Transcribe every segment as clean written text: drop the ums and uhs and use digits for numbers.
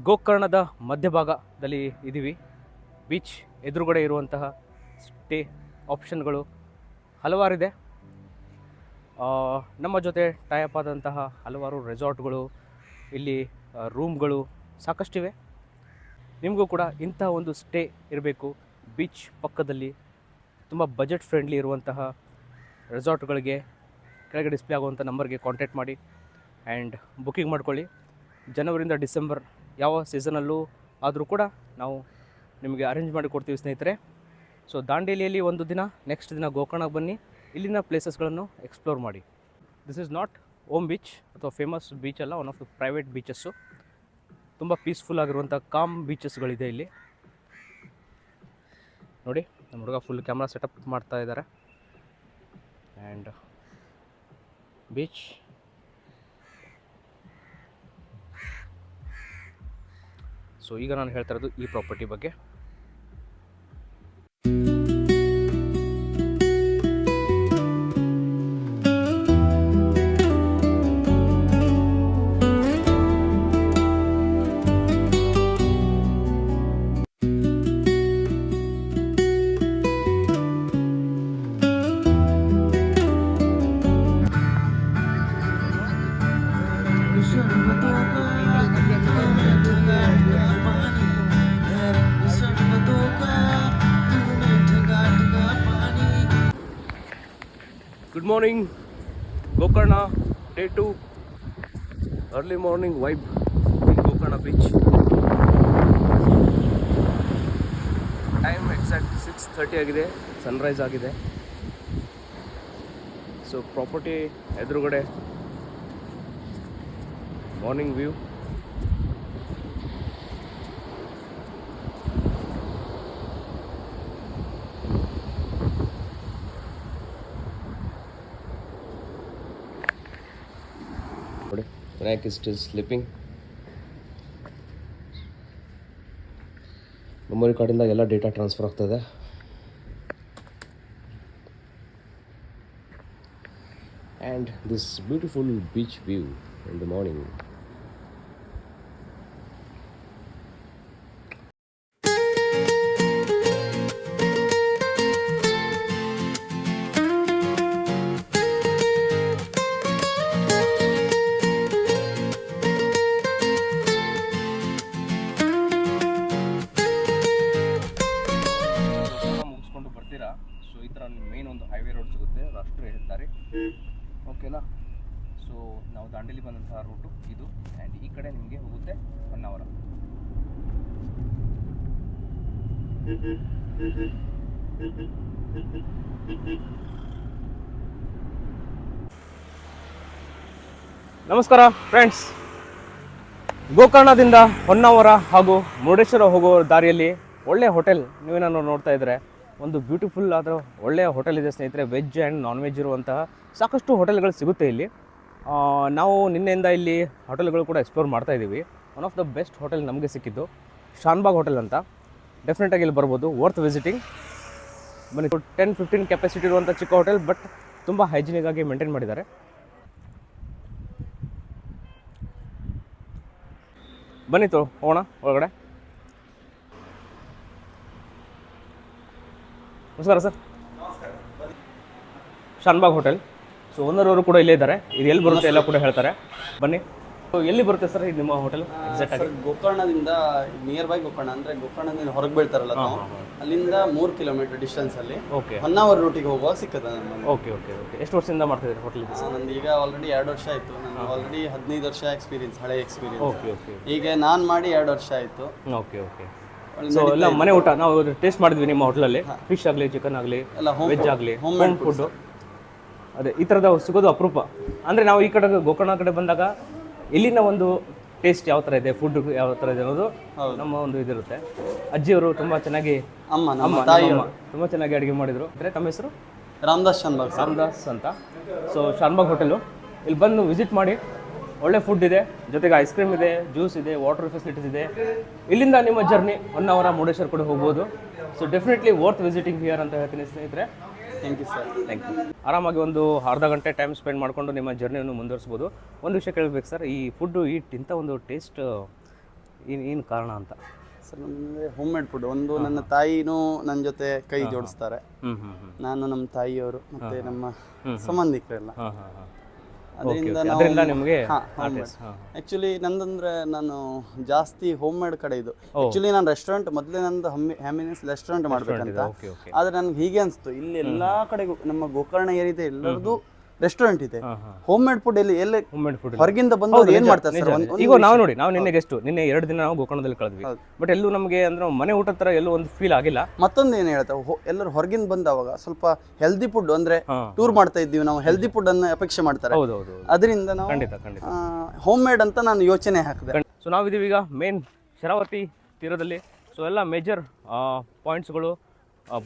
ಗೋಕರ್ಣದ ಮಧ್ಯಭಾಗದಲ್ಲಿ ಇದ್ದೀವಿ. ಬೀಚ್ ಎದುರುಗಡೆ ಇರುವಂತಹ ಸ್ಟೇ ಆಪ್ಷನ್ಗಳು ಹಲವಾರಿದೆ. ನಮ್ಮ ಜೊತೆ ಟೈಅಪ್ ಆದಂತಹ ಹಲವಾರು ರೆಸಾರ್ಟ್ಗಳು, ಇಲ್ಲಿ ರೂಮ್ಗಳು ಸಾಕಷ್ಟಿವೆ. ನಿಮಗೂ ಕೂಡ ಇಂತಹ ಒಂದು ಸ್ಟೇ ಇರಬೇಕು, ಬೀಚ್ ಪಕ್ಕದಲ್ಲಿ ತುಂಬ ಬಜೆಟ್ ಫ್ರೆಂಡ್ಲಿ ಇರುವಂತಹ ರೆಸಾರ್ಟ್ಗಳಿಗೆ ಕೆಳಗೆ ಡಿಸ್ಪ್ಲೇ ಆಗುವಂಥ ನಂಬರ್ಗೆ ಕಾಂಟ್ಯಾಕ್ಟ್ ಮಾಡಿ ಆ್ಯಂಡ್ ಬುಕ್ಕಿಂಗ್ ಮಾಡ್ಕೊಳ್ಳಿ. ಜನವರಿಯಿಂದ ಡಿಸೆಂಬರ್ ಯಾವ ಸೀಸನಲ್ಲೂ ಆದರೂ ಕೂಡ ನಾವು ನಿಮಗೆ ಅರೇಂಜ್ ಮಾಡಿ ಕೊಡ್ತೀವಿ ಸ್ನೇಹಿತರೆ. ಸೊ ದಾಂಡೇಲಿಯಲ್ಲಿ ಒಂದು ದಿನ, ನೆಕ್ಸ್ಟ್ ದಿನ ಗೋಕರ್ಣಕ್ಕೆ ಬನ್ನಿ, ಇಲ್ಲಿನ ಪ್ಲೇಸಸ್ಗಳನ್ನು ಎಕ್ಸ್ಪ್ಲೋರ್ ಮಾಡಿ. This is not Om beach ಅಥವಾ ಫೇಮಸ್ ಬೀಚ್ ಅಲ್ಲ, one of the private beaches. ತುಂಬ ಪೀಸ್ಫುಲ್ ಆಗಿರುವಂಥ ಕಾಮ್ ಬೀಚಸ್ಗಳಿದೆ ಇಲ್ಲಿ. ನೋಡಿ, ನಮ್ಮ ಹುಡುಗ ಫುಲ್ ಕ್ಯಾಮ್ರಾ ಸೆಟಪ್ ಮಾಡ್ತಾ ಇದ್ದಾರೆ. ಆ್ಯಂಡ್ ಬೀಚ್ ಸೊ ಈಗ ನಾನು ಹೇಳ್ತಾ ಇರೋದು ಈ ಪ್ರಾಪರ್ಟಿ ಬಗ್ಗೆ. Good morning Gokarna, day 2, early morning vibe in Gokarna beach. Time exact 6:30 ಆಗಿದೆ, ಸನ್ರೈಸ್ ಆಗಿದೆ. ಸೊ ಪ್ರಾಪರ್ಟಿ ಎದುರುಗಡೆ ಮಾರ್ನಿಂಗ್ ವ್ಯೂ. ನೋಡಿ, Vinayak is still sleeping. Memory ಕಾರ್ಡಿಂದ ಎಲ್ಲ ಡೇಟಾ ಟ್ರಾನ್ಸ್ಫರ್ ಆಗ್ತದೆ. And this beautiful beach view in the morning. ಮುಗಿಸ್ಕೊಂಡು ಬರ್ತೀರಾ, ಸೊ ಈ ಥರ ಮೇನ್ ಒಂದು ಹೈವೇ ರೋಡ್ ಸಿಗುತ್ತೆ, ರಾಷ್ಟ್ರೀಯ ಹೆದ್ದಾರಿ. ಓಕೆನಾ? ಸೊ ನಾವು ದಾಂಡೇಲಿ ಬಂದಂತಹ ರೂಟು ಇದು. ಆ್ಯಂಡ್ ಈ ಕಡೆ ನಿಮಗೆ ಹೋಗುತ್ತೆ ಹೊನ್ನಾವರ. ನಮಸ್ಕಾರ ಫ್ರೆಂಡ್ಸ್. ಗೋಕರ್ಣದಿಂದ ಹೊನ್ನಾವರ ಹಾಗೂ ಮುರುಡೇಶ್ವರ ಹೋಗೋ ದಾರಿಯಲ್ಲಿ ಒಳ್ಳೆಯ ಹೋಟೆಲ್ ನೀವೇನಾದ್ರು ನೋಡ್ತಾ ಇದ್ದರೆ, ಒಂದು ಬ್ಯೂಟಿಫುಲ್ ಆದ ಒಳ್ಳೆಯ ಹೋಟೆಲ್ ಇದೆ ಸ್ನೇಹಿತರೆ. ವೆಜ್ ಆ್ಯಂಡ್ ನಾನ್ ವೆಜ್ ಇರುವಂತಹ ಸಾಕಷ್ಟು ಹೋಟೆಲ್ಗಳು ಸಿಗುತ್ತೆ ಇಲ್ಲಿ. ನಾವು ನಿನ್ನೆಯಿಂದ ಇಲ್ಲಿ ಹೋಟೆಲ್ಗಳು ಕೂಡ ಎಕ್ಸ್ಪ್ಲೋರ್ ಮಾಡ್ತಾ ಇದ್ದೀವಿ. One of the best hotel ನಮಗೆ ಸಿಕ್ಕಿದ್ದು ಶಾನ್ಬಾಗ್ ಹೋಟೆಲ್ ಅಂತ. ಡೆಫಿನೆಟಾಗಿ ಇಲ್ಲಿ ಬರ್ಬೋದು, ವರ್ತ್ ವಿಸಿಟಿಂಗ್. ಬನ್ನಿ. 10-15 ಕೆಪಾಸಿಟಿ ಇರುವಂಥ ಚಿಕ್ಕ ಹೋಟೆಲ್, ಬಟ್ ತುಂಬ ಹೈಜಿನಿಕ್ ಆಗಿ ಮೇಂಟೈನ್ ಮಾಡಿದ್ದಾರೆ. ಬನ್ನಿ ಹೋಗೋಣ ಒಳಗಡೆ. ನಮಸ್ಕಾರ sir. Shanbhag hotel. So owner ಅವರು ಕೂಡ ಇಲ್ಲೇ ಇದ್ದಾರೆ. ಇದು ಎಲ್ಲಿ ಬರುತ್ತೆ ಎಲ್ಲ ಕೂಡ ಹೇಳ್ತಾರೆ. ಬನ್ನಿ. ಎಲ್ಲಿ ಬರುತ್ತೆ ಸರ್ ಇದು ನಿಮ್ಮ ಹೋಟೆಲ್ ಎಕ್ಸಾಕ್ಟ್ ಆಗಿ? ಗೋಕರ್ಣದಿಂದ ನಿಯರ್ ಬೈ ಗೋಕರ್ಣ, ಅಂದ್ರೆ ಗೋಕರ್ಣದಿಂದ ಹೊರಗೆ ಬೀಳ್ತಾರಲ್ಲ ನಾವು, ಅಲ್ಲಿಂದ 3 ಕಿಲೋಮೀಟರ್ ಡಿಸ್ಟೆನ್ಸ್ ಅಲ್ಲಿ ಹೊನ್ನಾವರ ರೂಟಿಗೆ ಹೋಗುವಾಗ ಸಿಕ್ಕದ. Okay okay okay. ಎಷ್ಟು ವರ್ಷದಿಂದ ಮಾಡ್ತಿದ್ದೀರಿ ಹೋಟೆಲ್? ನಂದು ಈಗ ಆಲ್ರೆಡಿ 2 ವರ್ಷ ಆಯ್ತು. ನಾನು ಆಲ್ರೆಡಿ 15 ವರ್ಷ ಎಕ್ಸ್ಪೀರಿಯನ್ಸ್, ಹಳೆ ಎಕ್ಸ್ಪೀರಿಯನ್ಸ್. Okay okay. ಈಗ ನಾನು ಮಾಡಿ 2 ವರ್ಷ ಆಯ್ತು. Okay okay. ಸೊ ಎಲ್ಲ ಮನೆ ಊಟ ನಾವು ಟೇಸ್ಟ್ ಮಾಡಿದ್ವಿ ನಿಮ್ಮ ಹೋಟೆಲಲ್ಲಿ. ಫಿಶ್ ಆಗಲಿ, ಚಿಕನ್ ಆಗಲಿ, ವೆಜ್ ಆಗಲಿ, ಹೋಮ್ ಮೇಡ್ ಫುಡ್ಡು. ಅದೇ ಈ ಥರದ ಸಿಗೋದು ಅಪರೂಪ. ಅಂದರೆ ನಾವು ಈ ಕಡೆ ಗೋಕರ್ಣ ಕಡೆ ಬಂದಾಗ ಇಲ್ಲಿನ ಒಂದು ಟೇಸ್ಟ್ ಯಾವ ಥರ ಇದೆ, ಫುಡ್ ಯಾವ ಥರ ಇದೆ ಅನ್ನೋದು ನಮ್ಮ ಒಂದು ಇದಿರುತ್ತೆ. ಅಜ್ಜಿಯವರು ತುಂಬ ಚೆನ್ನಾಗಿ, ತುಂಬ ಚೆನ್ನಾಗಿ ಅಡುಗೆ ಮಾಡಿದರು. ಅಂದರೆ ತಮ್ಮ ಹೆಸರು? ರಾಮದಾಸ್ ಅಂತ. ಸೊ ಶಾನ್ಬಾಗ್ ಹೋಟೆಲು, ಇಲ್ಲಿ ಬಂದು ವಿಸಿಟ್ ಮಾಡಿ. ಒಳ್ಳೆ ಫುಡ್ ಇದೆ, ಜೊತೆಗೆ ಐಸ್ ಕ್ರೀಮ್ ಇದೆ, ಜ್ಯೂಸ್ ಇದೆ, ವಾಟರ್ ಫೆಸಿಲಿಟೀಸ್ ಇದೆ. ಇಲ್ಲಿಂದ ನಿಮ್ಮ ಜರ್ನಿ ಹೊನ್ನಾವರ, ಮುರುಡೇಶ್ವರ ಕೂಡ ಹೋಗ್ಬೋದು. So definitely worth visiting here ಅಂತ ಹೇಳ್ತೀನಿ ಸ್ನೇಹಿತರೆ. Thank you sir. Thank you. ಆರಾಮಾಗಿ ಒಂದು ಅರ್ಧ ಗಂಟೆ ಟೈಮ್ ಸ್ಪೆಂಡ್ ಮಾಡಿಕೊಂಡು ನಿಮ್ಮ ಜರ್ನಿಯನ್ನು ಮುಂದುವರಿಸ್ಬೋದು. ಒಂದು ವಿಷಯ ಕೇಳಬೇಕು ಸರ್, ಈ ಫುಡ್ಡು ಇಂಥ ಒಂದು ಟೇಸ್ಟ್ ಏನು ಕಾರಣ ಅಂತ? ಸರ್ ನಮಗೆ ಹೋಮ್ ಮೇಡ್ ಫುಡ್. ಒಂದು ನನ್ನ ತಾಯಿನೂ ನನ್ನ ಜೊತೆ ಕೈ ಜೋಡಿಸ್ತಾರೆ. ನಾನು ನಮ್ಮ ತಾಯಿಯವರು ಮತ್ತು ನಮ್ಮ ಸಂಬಂಧಿಕರೆಲ್ಲ. ಅದರಿಂದ ನಿಮಗೆ ಆ್ಯಕ್ಚುಲಿ ನಂದಂದ್ರೆ ನಾನು ಜಾಸ್ತಿ ಹೋಮ್ ಮೇಡ್ ಕಡೆ ಇದು. ಆ್ಯಕ್ಚುಲಿ ನಾನು ರೆಸ್ಟೋರೆಂಟ್ ಮೊದಲೇ ನಂದು ಹ್ಯಾಮಿನೆಸ್ ರೆಸ್ಟೋರೆಂಟ್ ಮಾಡ್ಬೇಕಂತ. ಆದರೆ ನನಗೆ ಹೀಗೆ ಅನಿಸ್ತು, ಇಲ್ಲಿ ಎಲ್ಲ ಕಡೆಗೂ ನಮ್ಮ ಗೋಕರ್ಣ ಏರಿದೆ ಎಲ್ಲರದು ರೆಸ್ಟೋರೆಂಟ್ ಇದೆ. ಹೋಮ್ ಮೇಡ್ ಫುಡ್ ಎಲ್ಲಿ ಹೊರಗಿಂದ ಬಂದವರು ಏನ್ ಮಾಡ್ತಾರೆ ಸರ್? ಈಗ ನಾವು ನೋಡಿ, ನಾವು ನಿನ್ನೆ ಗೆಸ್ಟ್, ನಿನ್ನೆ 2 ದಿನ ನಾವು ಗೋಕರ್ಣದಲ್ಲಿ ಕಳೆದ್ವಿ. ಬಟ್ ಎಲ್ಲೂ ನಮಗೆ ಅಂದ್ರೆ ಮನೆ ಊಟದ ತರ ಎಲ್ಲೂ ಒಂದು ಫೀಲ್ ಆಗಿಲ್ಲ. ಮತ್ತೊಂದು ಏನು ಹೇಳ್ತಾವೆ, ಎಲ್ಲರೂ ಹೊರಗಿಂದ ಬಂದವಾಗ ಸ್ವಲ್ಪ ಹೆಲ್ದಿ ಫುಡ್ ಅಂದ್ರೆ ಟೂರ್ ಮಾಡ್ತಾ ಇದ್ದೀವಿ ನಾವು, ಹೆಲ್ದಿ ಫುಡ್ ಅನ್ನ ಅಪೇಕ್ಷೆ ಮಾಡ್ತಾರೆ. ಅದರಿಂದ ನಾವು ಖಂಡಿತ ಹೋಮ್ ಮೇಡ್ ಅಂತ ನಾನು ಯೋಚನೆ ಹಾಕಿದೆ. ಸೊ ನಾವಿದೀವಿ ಈಗ ಮೇನ್ ಶರಾವತಿ ತೀರದಲ್ಲಿ. ಸೊ ಎಲ್ಲ ಮೇಜರ್ ಪಾಯಿಂಟ್ಸ್ಗಳು,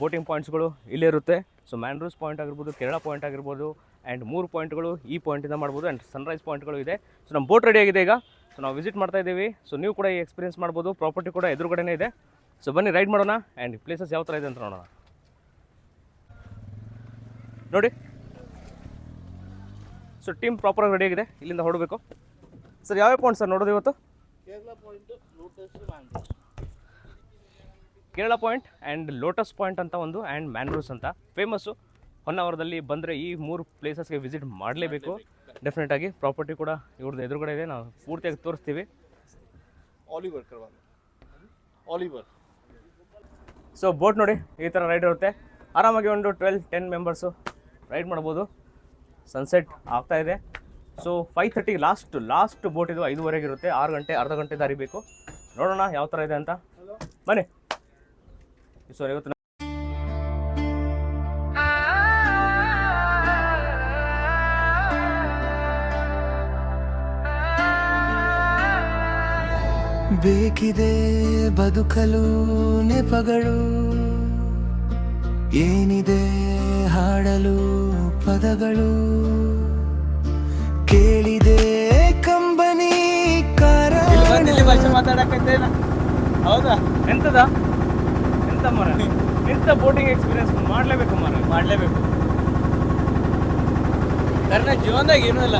ಬೋಟಿಂಗ್ ಪಾಯಿಂಟ್ಸ್ಗಳು ಇಲ್ಲೇ ಇರುತ್ತೆ. ಸೊ ಮ್ಯಾಂಡ್ರೂಸ್ ಪಾಯಿಂಟ್ ಆಗಿರ್ಬೋದು, ಕೇರಳ ಪಾಯಿಂಟ್ ಆಗಿರ್ಬೋದು, ಆ್ಯಂಡ್ 3 ಪಾಯಿಂಟ್ಗಳು ಈ ಪಾಯಿಂಟಿಂದ ಮಾಡ್ಬೋದು. ಆ್ಯಂಡ್ ಸನ್ರೈಸ್ ಪಾಯಿಂಟ್ಗಳು ಇದೆ. ಸೊ ನಮ್ಮ ಬೋಟ್ ರೆಡಿ ಆಗಿದೆ ಈಗ. ಸೊ ನಾವು ವಿಸಿಟ್ ಮಾಡ್ತಾ ಇದ್ದೀವಿ. ಸೊ ನೀವು ಕೂಡ ಈ ಎಕ್ಸ್ಪೀರಿಯನ್ಸ್ ಮಾಡ್ಬೋದು. ಪ್ರಾಪರ್ಟಿ ಕೂಡ ಎದುರುಗಡೆನೇ ಇದೆ. ಸೊ ಬನ್ನಿ ರೈಡ್ ಮಾಡೋಣ ಆ್ಯಂಡ್ ಪ್ಲೇಸಸ್ ಯಾವ ಥರ ಇದೆ ಅಂತ ನೋಡೋಣ. ನೋಡಿ, ಸೊ ಟೀಮ್ ಪ್ರಾಪರಾಗಿ ರೆಡಿ ಆಗಿದೆ. ಇಲ್ಲಿಂದ ಹೊರಡಬೇಕು. ಸರ್ ಯಾವ್ಯಾವ ಪಾಯಿಂಟ್ ಸರ್ ನೋಡೋದು ಇವತ್ತು? Kerala point and lotus point ಅಂತ ಒಂದು, ಆ್ಯಂಡ್ ಮ್ಯಾಂಡ್ರೂಸ್ ಅಂತ ಫೇಮಸ್ಸು. ಹೊನ್ನಾವರದಲ್ಲಿ ಬಂದರೆ ಈ 3 ಪ್ಲೇಸಸ್ಗೆ ವಿಸಿಟ್ ಮಾಡಲೇಬೇಕು ಡೆಫಿನೆಟಾಗಿ. ಪ್ರಾಪರ್ಟಿ ಕೂಡ ಇವ್ರದ್ದು ಎದುರುಗಡೆ ಇದೆ, ನಾವು ಪೂರ್ತಿಯಾಗಿ ತೋರಿಸ್ತೀವಿ. ಸೊ ಬೋಟ್ ನೋಡಿ ಈ ಥರ ರೈಡ್ ಇರುತ್ತೆ. ಆರಾಮಾಗಿ ಒಂದು 12-10 ಮೆಂಬರ್ಸು ರೈಡ್ ಮಾಡ್ಬೋದು. ಸನ್ಸೆಟ್ ಆಗ್ತಾ ಇದೆ. ಸೊ 5:30 ಲಾಸ್ಟ್ ಬೋಟ್ ಇದು. 5:30 ಇರುತ್ತೆ. 6 ಗಂಟೆ ಅರ್ಧ ಗಂಟೆ ದಾರಿ ಬೇಕು. ನೋಡೋಣ ಯಾವ ಥರ ಇದೆ ಅಂತ. ಬನ್ನಿ. ಸೊ ಇವತ್ತು ಬೇಕಿದೆ ಬದುಕಲು ನೆಪಗಳು, ಏನಿದೆ ಹಾಡಲು ಪದಗಳು, ಕೇಳಿದೆ ಕಂಬನಿ ಭಾಷೆ ಮಾತಾಡಕತ್ತೇನ? ಹೌದಾ? ಎಂತ ಮರ, ಎಂತ ಬೋಟಿಂಗ್ ಎಕ್ಸ್ಪೀರಿಯನ್ಸ್ ಮಾಡಲೇಬೇಕು ಮರ, ಮಾಡಲೇಬೇಕು. ಕಾರಣ ಜೀವನದಾಗ ಏನೂ ಇಲ್ಲ.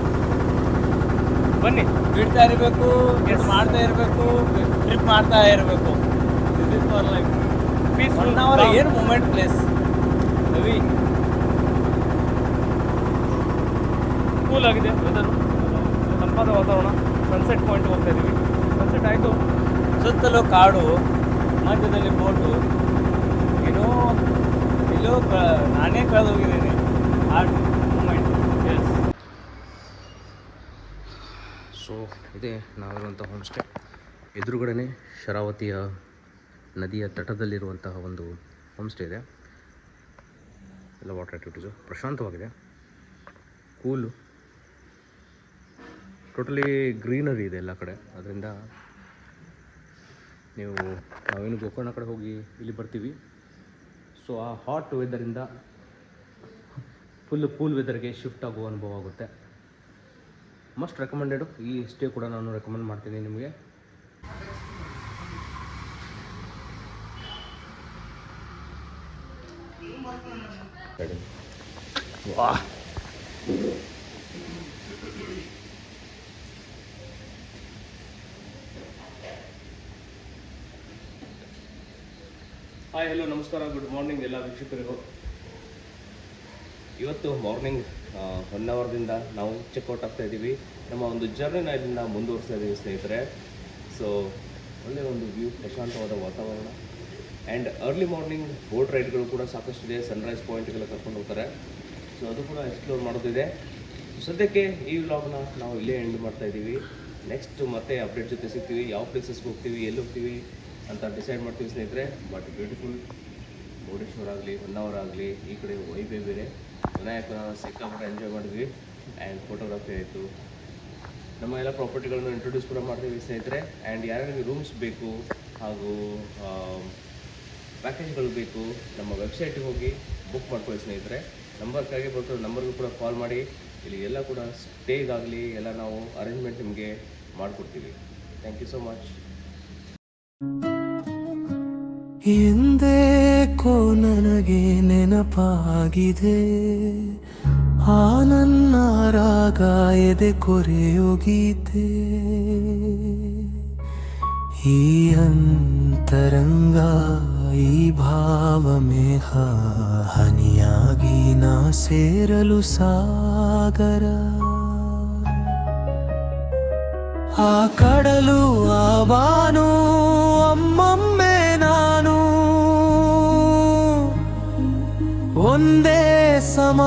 ಬನ್ನಿ, ಬಿಡ್ತಾ ಇರಬೇಕು, ಮಾಡ್ತಾ ಇರಬೇಕು, ಟ್ರಿಪ್ ಮಾಡ್ತಾ ಇರಬೇಕು. This is for life. Peaceful. ಏನು ಮೂಮೆಂಟ್ ಪ್ಲೇಸ್ ರವಿ. ಕೂಲ್ ಆಗಿದೆ ವೆದರು, ತಂಪಾದ ವಾತಾವರಣ. ಸನ್ಸೆಟ್ ಪಾಯಿಂಟ್ ಹೋಗ್ತಾ ಇದ್ದೀವಿ. ಸನ್ಸೆಟ್ ಆಯಿತು. ಸುತ್ತಲೂ ಕಾಡು, ಮಧ್ಯದಲ್ಲಿ ಬೋಟು. ಏನೋ ಎಲ್ಲೋ ನಾನೇ ಕಳೆದು ಹೋಗಿದ್ದೀನಿ ಆ ಮೂಮೆಂಟ್. ಎಸ್. ಸೊ ಇದೇ ನಾವಿರುವಂಥ ಹೋಮ್ ಸ್ಟೇ. ಎದುರುಗಡೆ ಶರಾವತಿಯ ನದಿಯ ತಟದಲ್ಲಿರುವಂತಹ ಒಂದು ಹೋಮ್ ಸ್ಟೇ ಇದೆ. ಎಲ್ಲ ವಾಟರ್ ಆ್ಯಕ್ಟಿವಿಟೀಸು, ಪ್ರಶಾಂತವಾಗಿದೆ, ಕೂಲು, ಟೋಟಲಿ ಗ್ರೀನರಿ ಇದೆ ಎಲ್ಲ ಕಡೆ. ಅದರಿಂದ ನಾವೇನು ಗೋಕರ್ಣ ಕಡೆ ಹೋಗಿ ಇಲ್ಲಿ ಬರ್ತೀವಿ. ಸೊ ಆ ಹಾಟ್ ವೆದರಿಂದ ಫುಲ್ಲು ಕೂಲ್ ವೆದರ್ಗೆ ಶಿಫ್ಟ್ ಆಗುವ ಅನುಭವ ಆಗುತ್ತೆ. Must recommended. ಈ ಸ್ಟೇ ಕೂಡ ನಾನು ರೆಕಮೆಂಡ್ ಮಾಡ್ತೀನಿ ನಿಮಗೆ. ವಾ, ಹಾಯ್, ಹಲೋ, ನಮಸ್ಕಾರ, ಗುಡ್ ಮಾರ್ನಿಂಗ್ ಎಲ್ಲ ವೀಕ್ಷಕರಿಗೂ. ಇವತ್ತು ಮಾರ್ನಿಂಗ್ ಹೊನ್ನಾವರದಿಂದ ನಾವು ಚೆಕ್ಔಟ್ ಆಗ್ತಾ ಇದ್ದೀವಿ. ನಮ್ಮ ಒಂದು ಜರ್ನಿನ ಇಲ್ಲಿಂದ ಮುಂದುವರಿಸ್ತಾ ಇದ್ದೀವಿ ಸ್ನೇಹಿತರೆ. ಸೊ ಒಳ್ಳೆಯ ಒಂದು ವ್ಯೂ, ಪ್ರಶಾಂತವಾದ ವಾತಾವರಣ, ಆ್ಯಂಡ್ ಅರ್ಲಿ ಮಾರ್ನಿಂಗ್ ಬೋಟ್ ರೈಡ್ಗಳು ಕೂಡ ಸಾಕಷ್ಟಿದೆ. ಸನ್ರೈಸ್ ಪಾಯಿಂಟ್ಗೆಲ್ಲ ಕರ್ಕೊಂಡು ಹೋಗ್ತಾರೆ. ಸೊ ಅದು ಕೂಡ ಎಕ್ಸ್ಪ್ಲೋರ್ ಮಾಡೋದಿದೆ. ಸದ್ಯಕ್ಕೆ ಈ ವ್ಲಾಗ್ನ ನಾವು ಇಲ್ಲೇ ಎಂಡ್ ಮಾಡ್ತಾ ಇದ್ದೀವಿ. ನೆಕ್ಸ್ಟ್ ಮತ್ತೆ ಅಪ್ಡೇಟ್ ಜೊತೆ ಸಿಗ್ತೀವಿ. ಯಾವ ಪ್ಲೇಸಸ್ಗೆ ಹೋಗ್ತೀವಿ, ಎಲ್ಲಿ ಹೋಗ್ತೀವಿ ಅಂತ ಡಿಸೈಡ್ ಮಾಡ್ತೀವಿ ಸ್ನೇಹಿತರೆ. ಬಟ್ ಬ್ಯೂಟಿಫುಲ್ ಮುರುಡೇಶ್ವರ ಆಗಲಿ, ಹೊನ್ನಾವರ ಆಗಲಿ, ಈ ಕಡೆ ವೈಬೇ ಬೇರೆ. ವಿನಾಯಕನ ಸಿಕ್ಕಾಪಟ್ಟೆ ಎಂಜಾಯ್ ಮಾಡಿದ್ವಿ. ಆ್ಯಂಡ್ ಫೋಟೋಗ್ರಫಿ ಆಯಿತು. ನಮ್ಮ ಎಲ್ಲ ಪ್ರಾಪರ್ಟಿಗಳನ್ನು ಇಂಟ್ರೊಡ್ಯೂಸ್ ಕೂಡ ಮಾಡ್ತೀವಿ ಸ್ನೇಹಿತರೆ. ಆ್ಯಂಡ್ ಯಾರ್ಯಾರಿಗೆ ರೂಮ್ಸ್ ಬೇಕು ಹಾಗೂ ಪ್ಯಾಕೇಜ್ಗಳು ಬೇಕು, ನಮ್ಮ ವೆಬ್ಸೈಟಿಗೆ ಹೋಗಿ ಬುಕ್ ಮಾಡ್ಕೊಳ್ಳಿ ಸ್ನೇಹಿತರೆ. ನಂಬರ್ಗಾಗಿ ಬರ್ತಾರೆ, ನಂಬರ್ಗೂ ಕೂಡ ಕಾಲ್ ಮಾಡಿ. ಇಲ್ಲಿ ಎಲ್ಲ ಕೂಡ ಸ್ಟೇಗಾಗಲಿ ಎಲ್ಲ ನಾವು ಅರೇಂಜ್ಮೆಂಟ್ ನಿಮಗೆ ಮಾಡಿಕೊಡ್ತೀವಿ. Thank you so much. ಎಂದೇಕೋ ನನಗೆ ನೆನಪಾಗಿದೆ ಆ ನನ್ನ ರಾಗ ಎದೆ ಕೊರೆಯೋ ಗೀತೆ. ಈ ಅಂತರಂಗ ಈ ಭಾವಮೇಹ ಹನಿಯಾಗಿ ನಾ ಸೇರಲು ಸಾಗರ ಆ ಕಡಲು ಆ ಬಾನು ಒಮ್ಮೊಮ್ಮೆ ನಾನು ಒಂದೇ ಸಮ